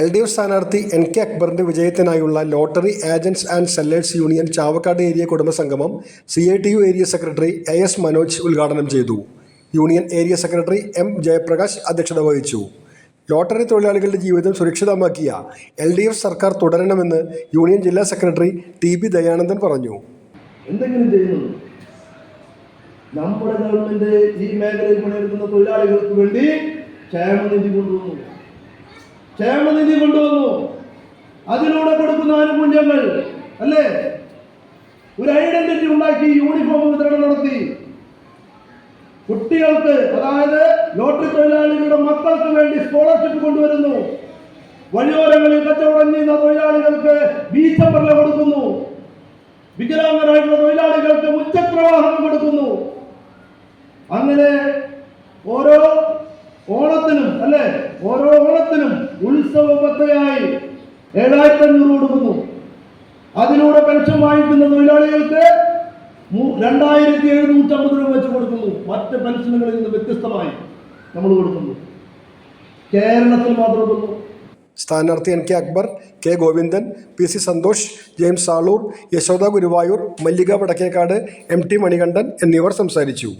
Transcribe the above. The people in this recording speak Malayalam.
LDF സ്ഥാനാർത്ഥി NK അക്ബറിന്റെ വിജയത്തിനായുള്ള lottery agents and sellers union Chavakkad area കുടുംബസംഗമം CITU area secretary AS Manoj ഉദ്ഘാടനം ചെയ്തു. Union area secretary M Jayaprakash അധ്യക്ഷത വഹിച്ചു. ലോട്ടറി തൊഴിലാളികളുടെ ജീവിതം സുരക്ഷിതമാക്കിയ LDF സർക്കാർ തുടരണമെന്ന് യൂണിയൻ ജില്ലാ സെക്രട്ടറി TB ദയാനന്ദൻ പറഞ്ഞു. എന്തെങ്കിലും ചെയ്യുന്നു നമ്മുടെ ഗവൺമെന്റ് ഈ മേഖലയിൽ പണിയെടുക്കുന്ന തൊഴിലാളികൾക്ക് വേണ്ടി ക്ഷേമനിധി കൊണ്ടുവന്നു. അതിലൂടെ കൊടുക്കുന്ന ആനുകൂല്യങ്ങൾ അല്ലേ, ഒരു ഐഡന്റിറ്റി ഉണ്ടാക്കി, യൂണിഫോം വിതരണം നടത്തി. കുട്ടികൾക്ക്, അതായത് ലോട്ടറി തൊഴിലാളികളുടെ മക്കൾക്ക് വേണ്ടി സ്കോളർഷിപ്പ് കൊണ്ടുവരുന്നു. വഴിയോരങ്ങളിൽ കച്ചവടം ചെയ്യുന്ന തൊഴിലാളികൾക്ക് ബീച്ചംബർല കൊടുക്കുന്നു. വികലാംഗരായിട്ടുള്ള തൊഴിലാളികൾക്ക് മുച്ചക്രവാഹനം കൊടുക്കുന്നു. അങ്ങനെ ഓരോ ഓണത്തിനും ഉത്സവ പദ്ധതിയായി 7500 കൊടുക്കുന്നു. അതിലൂടെ പെൻഷൻ വാങ്ങിക്കുന്ന തൊഴിലാളികൾക്ക് 2750 രൂപ വെച്ച് കൊടുക്കുന്നു. മറ്റ് പെൻഷനുകളിൽ നിന്ന് വ്യത്യസ്തമായി നമ്മൾ കൊടുക്കുന്നു. കേരളത്തിൽ മാത്രം സ്ഥാനാർത്ഥി NK Akbar, K Govindan, PC Santhosh, James Aloor, Yashoda Guruvayur, Mallika Vadakkekad, MT Manikandan എന്നിവർ സംസാരിച്ചു.